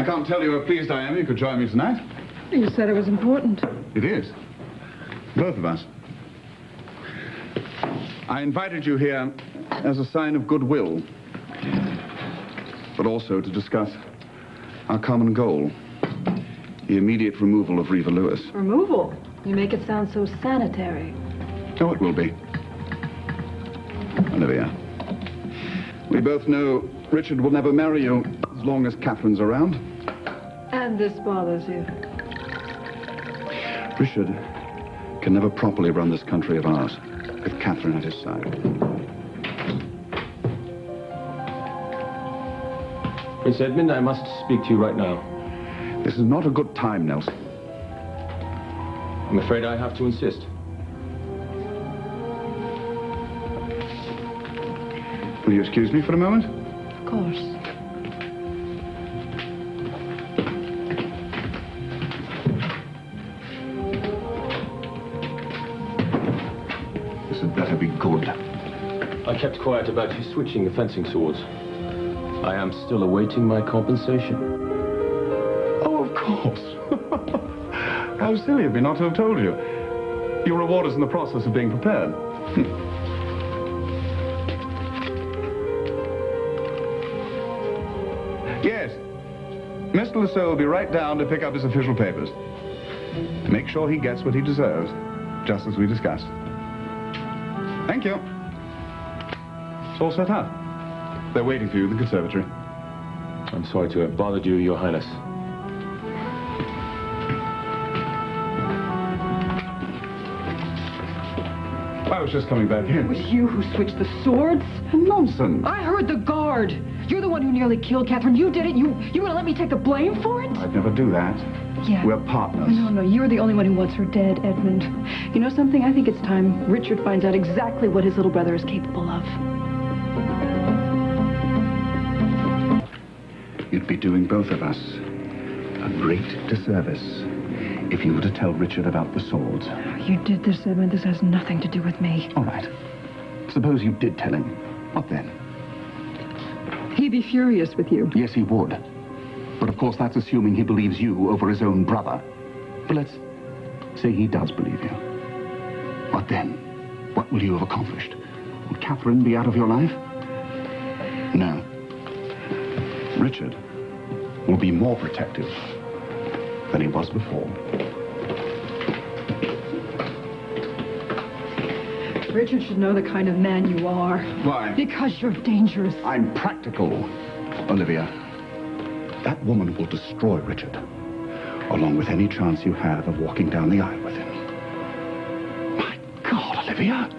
I can't tell you how pleased I am you could join me tonight. You said it was important. It is. Both of us. I invited you here as a sign of goodwill, but also to discuss our common goal, the immediate removal of Reva Lewis. Removal? You make it sound so sanitary. Oh, it will be. Olivia, we both know Richard will never marry you as long as Catherine's around. And this bothers you. Richard can never properly run this country of ours with Catherine at his side. Prince Edmund, I must speak to you right now. This is not a good time, Nelson. I'm afraid I have to insist. Will you excuse me for a moment? Of course. This had better be good. I kept quiet about you switching the fencing swords. I am still awaiting my compensation. Oh, of course. How silly of me not to have told you. Your reward is in the process of being prepared. Yes. Mr. Lasso will be right down to pick up his official papers. To make sure he gets what he deserves, just as we discussed. Thank you. It's all set up. They're waiting for you in the conservatory. I'm sorry to have bothered you, Your Highness. I was just coming back in. It was you who switched the swords? Nonsense. I heard the guard. You're the one who nearly killed Catherine. You did it. You gonna let me take the blame for it? I'd never do that. Yeah. We're partners. No, you're the only one who wants her dead, Edmund. You know something? I think it's time Richard finds out exactly what his little brother is capable of. You'd be doing both of us a great disservice if you were to tell Richard about the swords. You did this, Edmund. This has nothing to do with me. All right. Suppose you did tell him. What then? He'd be furious with you. Yes, he would. But of course, that's assuming he believes you over his own brother. But let's say he does believe you. What then? What will you have accomplished? Will Catherine be out of your life? No. Richard will be more protective than he was before. Richard should know the kind of man you are. Why? Because you're dangerous. I'm practical, Olivia. That woman will destroy Richard, along with any chance you have of walking down the aisle with him. My God, Olivia!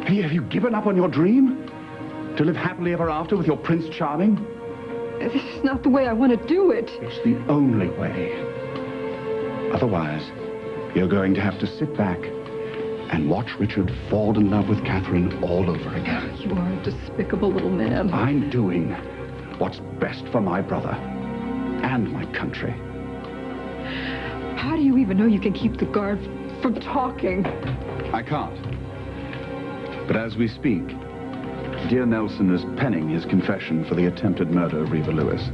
Have you given up on your dream? To live happily ever after with your Prince Charming? This is not the way I want to do it. It's the only way. Otherwise, you're going to have to sit back and watch Richard fall in love with Catherine all over again. You are a despicable little man. I'm doing what's best for my brother and my country. How do you even know you can keep the guard from talking? I can't. But as we speak, dear Nelson is penning his confession for the attempted murder of Reva Lewis.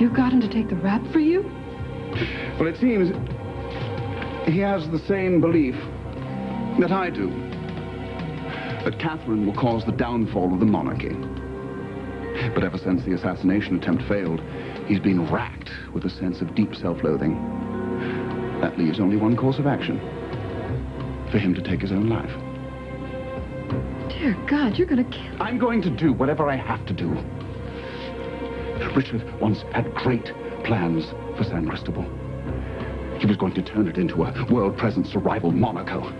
You got him to take the rap for you? Well, it seems he has the same belief that I do. That Catherine will cause the downfall of the monarchy. But ever since the assassination attempt failed, he's been racked with a sense of deep self-loathing. That leaves only one course of action. For him to take his own life. Dear God, you're gonna kill... I'm going to do whatever I have to do. Richard once had great plans for San Cristobal. He was going to turn it into a world presence to rival Monaco.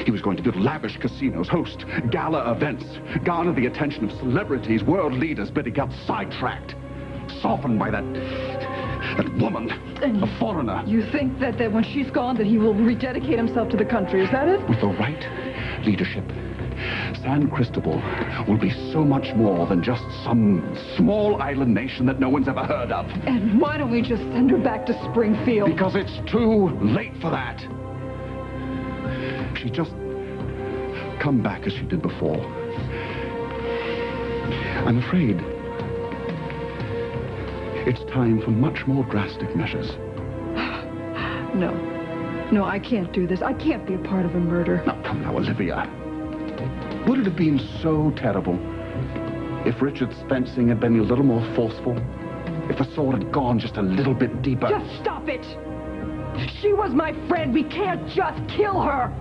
He was going to build lavish casinos, host gala events, garner the attention of celebrities, world leaders, but he got sidetracked, softened by that woman, a foreigner. You think that when she's gone, that he will rededicate himself to the country, is that it? With the right leadership, San Cristobal will be so much more than just some small island nation that no one's ever heard of. And why don't we just send her back to Springfield? Because it's too late for that. She just come back as she did before. I'm afraid It's time for much more drastic measures. No. No, I can't do this. I can't be a part of a murder. Now, come now, Olivia. Would it have been so terrible if Richard's fencing had been a little more forceful? If the sword had gone just a little bit deeper? Just stop it! She was my friend. We can't just kill her.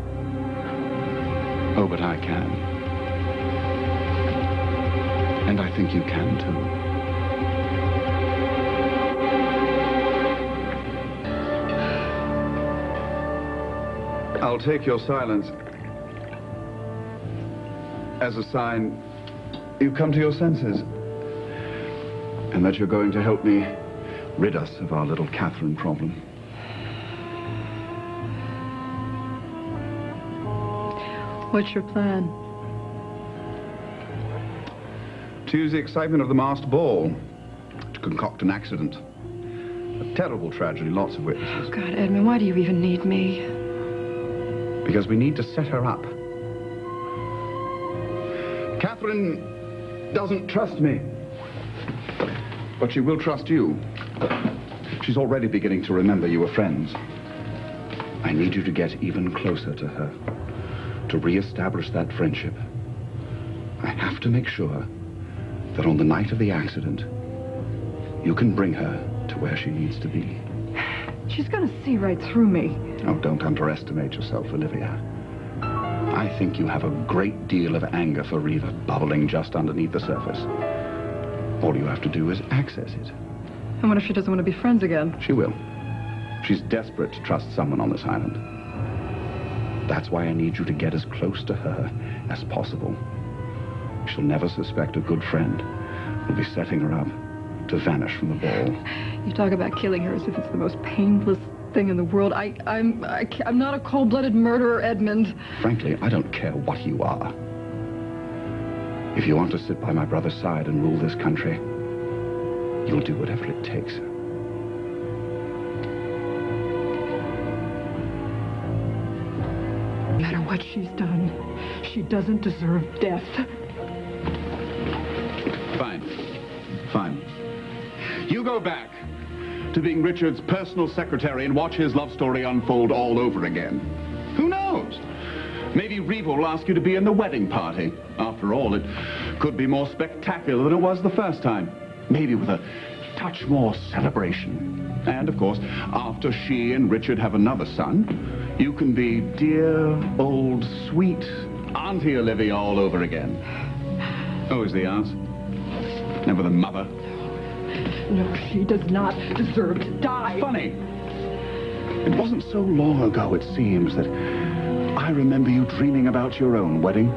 Oh, but I can. And I think you can, too. I'll take your silence as a sign you've come to your senses, and that you're going to help me rid us of our little Catherine problem. What's your plan? To use the excitement of the masked ball to concoct an accident. A terrible tragedy, lots of witnesses. Oh, God, Edmund, why do you even need me? Because we need to set her up. Catherine doesn't trust me. But she will trust you. She's already beginning to remember you were friends. I need you to get even closer to her, to re-establish that friendship. I have to make sure that on the night of the accident, you can bring her to where she needs to be. She's gonna see right through me. Oh, don't underestimate yourself, Olivia. I think you have a great deal of anger for Reva bubbling just underneath the surface. All you have to do is access it. And what if she doesn't want to be friends again? She will. She's desperate to trust someone on this island. That's why I need you to get as close to her as possible. She'll never suspect a good friend will be setting her up to vanish from the ball. You talk about killing her as if it's the most painless thing in the world. I'm not a cold-blooded murderer, Edmund. Frankly, I don't care what you are. If you want to sit by my brother's side and rule this country, you'll do whatever it takes. No matter what she's done, she doesn't deserve death. Fine. Fine. You go back to being Richard's personal secretary and watch his love story unfold all over again. Who knows? Maybe Reva will ask you to be in the wedding party. After all, it could be more spectacular than it was the first time. Maybe with a touch more celebration. And, of course, after she and Richard have another son, you can be dear, old, sweet Auntie Olivia all over again. Always the aunt. Never the mother. No, she does not deserve to die. Funny. It wasn't so long ago, it seems, that I remember you dreaming about your own wedding.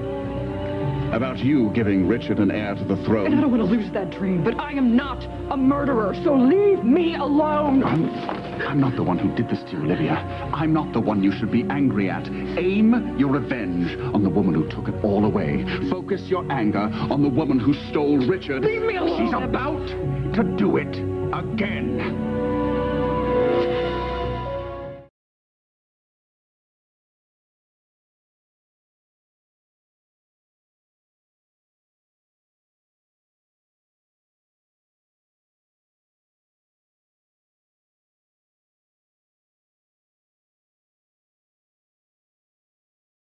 About you giving Richard an heir to the throne. And I don't want to lose that dream, but I am not a murderer, so leave me alone. I'm not the one who did this to you, Olivia. I'm not the one you should be angry at. Aim your revenge on the woman who took it all away. Focus your anger on the woman who stole Richard. Leave me alone. She's about to do it again.